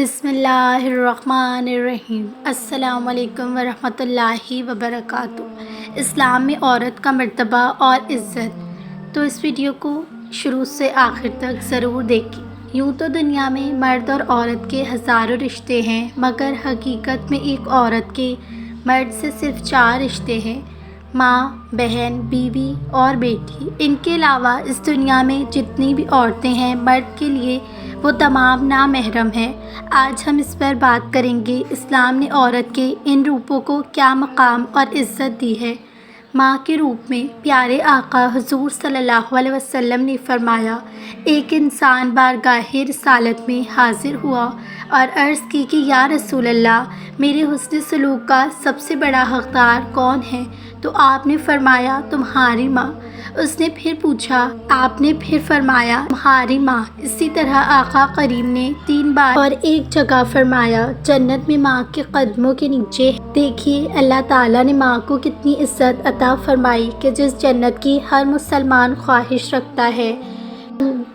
بسم اللہ الرحمن الرحیم۔ السلام علیکم ورحمۃ اللہ وبرکاتہ۔ اسلام میں عورت کا مرتبہ اور عزت، تو اس ویڈیو کو شروع سے آخر تک ضرور دیکھیں۔ یوں تو دنیا میں مرد اور عورت کے ہزاروں رشتے ہیں، مگر حقیقت میں ایک عورت کے مرد سے صرف 4 رشتے ہیں: ماں، بہن، بیوی اور بیٹی۔ ان کے علاوہ اس دنیا میں جتنی بھی عورتیں ہیں، مرد کے لیے وہ تمام نامحرم ہیں۔ آج ہم اس پر بات کریں گے، اسلام نے عورت کے ان روپوں کو کیا مقام اور عزت دی ہے۔ ماں کے روپ میں پیارے آقا حضور صلی اللہ علیہ وسلم نے فرمایا، ایک انسان بارگاہ رسالت میں حاضر ہوا اور عرض کی کہ یا رسول اللہ، میرے حسن سلوک کا سب سے بڑا حقدار کون ہے؟ تو آپ نے فرمایا، تمہاری ماں۔ اس نے پھر پوچھا، آپ نے پھر فرمایا، تمہاری ماں۔ اسی طرح آقا کریم نے 3 بار اور ایک جگہ فرمایا، جنت میں ماں کے قدموں کے نیچے۔ دیکھیے اللہ تعالیٰ نے ماں کو کتنی عزت عطا فرمائی کہ جس جنت کی ہر مسلمان خواہش رکھتا ہے،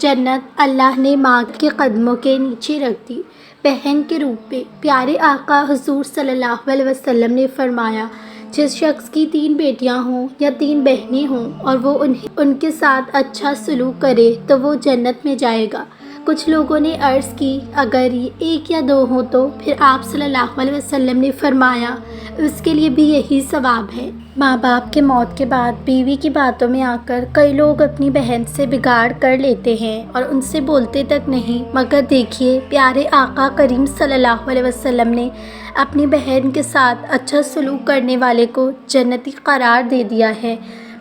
جنت اللہ نے ماں کے قدموں کے نیچے رکھ دی۔ بہن کے روپ میں پیارے آقا حضور صلی اللہ علیہ وسلم نے فرمایا، جس شخص کی 3 بیٹیاں ہوں یا 3 بہنیں ہوں اور وہ ان کے ساتھ اچھا سلوک کرے تو وہ جنت میں جائے گا۔ کچھ لوگوں نے عرض کی، اگر یہ 1 یا 2 ہوں تو؟ پھر آپ صلی اللہ علیہ وسلم نے فرمایا، اس کے لیے بھی یہی ثواب ہے۔ ماں باپ کے موت کے بعد بیوی کی باتوں میں آ کر کئی لوگ اپنی بہن سے بگاڑ کر لیتے ہیں اور ان سے بولتے تک نہیں، مگر دیکھیے پیارے آقا کریم صلی اللہ علیہ وسلم نے اپنی بہن کے ساتھ اچھا سلوک کرنے والے کو جنتی قرار دے دیا ہے۔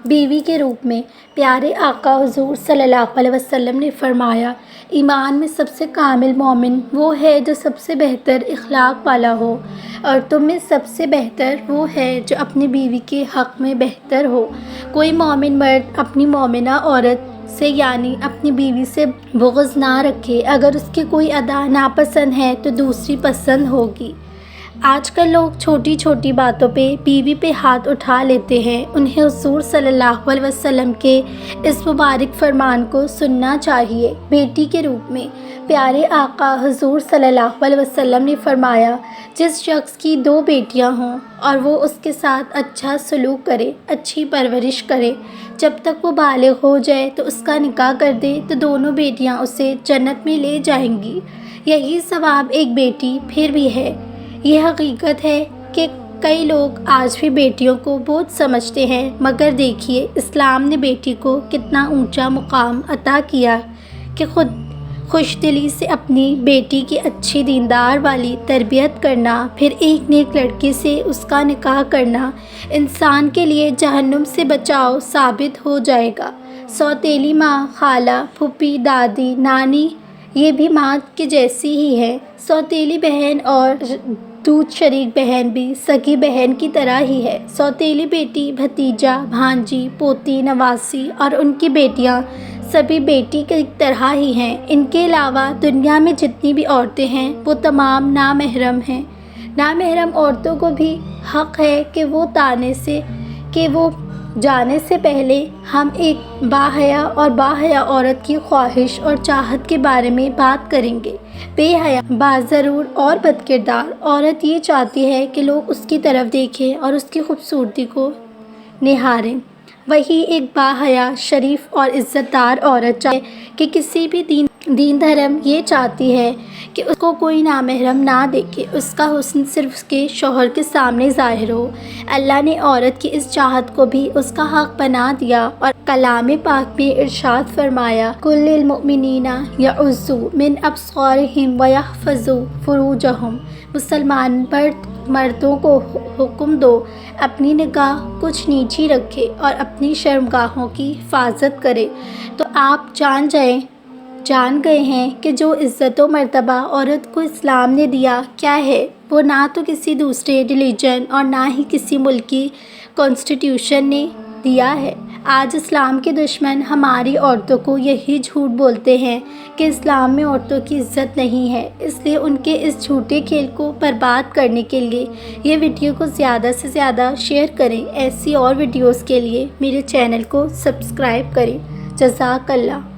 بیوی کے روپ میں پیارے آقا حضور صلی اللہ علیہ وسلم نے فرمایا، ایمان میں سب سے کامل مومن وہ ہے جو سب سے بہتر اخلاق والا ہو، اور تم میں سب سے بہتر وہ ہے جو اپنی بیوی کے حق میں بہتر ہو۔ کوئی مومن مرد اپنی مومنہ عورت سے یعنی اپنی بیوی سے بغض نہ رکھے، اگر اس کی کوئی ادا ناپسند ہے تو دوسری پسند ہوگی۔ آج کل لوگ چھوٹی چھوٹی باتوں پہ بیوی پہ ہاتھ اٹھا لیتے ہیں، انہیں حضور صلی اللہ علیہ وسلم کے اس مبارک فرمان کو سننا چاہیے۔ بیٹی کے روپ میں پیارے آقا حضور صلی اللہ علیہ وسلم نے فرمایا، جس شخص کی 2 بیٹیاں ہوں اور وہ اس کے ساتھ اچھا سلوک کرے، اچھی پرورش کرے، جب تک وہ بالغ ہو جائے تو اس کا نکاح کر دے تو دونوں بیٹیاں اسے جنت میں لے جائیں گی۔ یہی ثواب ایک بیٹی پھر بھی ہے۔ یہ حقیقت ہے کہ کئی لوگ آج بھی بیٹیوں کو بہت سمجھتے ہیں، مگر دیکھیے اسلام نے بیٹی کو کتنا اونچا مقام عطا کیا کہ خود خوش دلی سے اپنی بیٹی کی اچھی دیندار والی تربیت کرنا، پھر ایک نیک لڑکی سے اس کا نکاح کرنا انسان کے لیے جہنم سے بچاؤ ثابت ہو جائے گا۔ سوتیلی ماں، خالہ، پھوپھی، دادی، نانی، یہ بھی ماں کے جیسی ہی ہے۔ سوتیلی بہن اور دودھ شریک بہن بھی سگی بہن کی طرح ہی ہے۔ سوتیلی بیٹی، بھتیجا، بھانجی، پوتی، نواسی اور ان کی بیٹیاں سبھی بیٹی کی طرح ہی ہیں۔ ان کے علاوہ دنیا میں جتنی بھی عورتیں ہیں وہ تمام نامحرم ہیں۔ نامحرم عورتوں کو بھی حق ہے کہ وہ جانے سے پہلے ہم ایک باحیا اور باحیا عورت کی خواہش اور چاہت کے بارے میں بات کریں گے۔ بے حیا، باضرور اور بد کردار عورت یہ چاہتی ہے کہ لوگ اس کی طرف دیکھیں اور اس کی خوبصورتی کو نہاریں۔ وہی ایک باحیا، شریف اور عزت دار عورت چاہے کہ کسی بھی دین دھرم یہ چاہتی ہے کہ اس کو کوئی نامحرم نہ دیکھے، اس کا حسن صرف اس کے شوہر کے سامنے ظاہر ہو۔ اللہ نے عورت کی اس چاہت کو بھی اس کا حق بنا دیا اور کلام پاک میں ارشاد فرمایا، قُل لِّلْمُؤْمِنِينَ يَغُضُّوا مِنْ أَبْصَارِهِمْ وَيَحْفَظُوا فُرُوجَهُمْ۔ مسلمان مردوں کو حکم دو اپنی نگاہ کچھ نیچی رکھے اور اپنی شرمگاہوں کی حفاظت کرے۔ تو آپ جان گئے ہیں کہ جو عزت و مرتبہ عورت کو اسلام نے دیا کیا ہے، وہ نہ تو کسی دوسرے ریلیجن اور نہ ہی کسی ملک کی کانسٹیٹیوشن نے دیا ہے۔ آج اسلام کے دشمن ہماری عورتوں کو یہی جھوٹ بولتے ہیں کہ اسلام میں عورتوں کی عزت نہیں ہے، اس لیے ان کے اس جھوٹے کھیل کو برباد کرنے کے لیے یہ ویڈیو کو زیادہ سے زیادہ شیئر کریں۔ ایسی اور ویڈیوز کے لیے میرے چینل کو سبسکرائب کریں۔ جزاک اللہ۔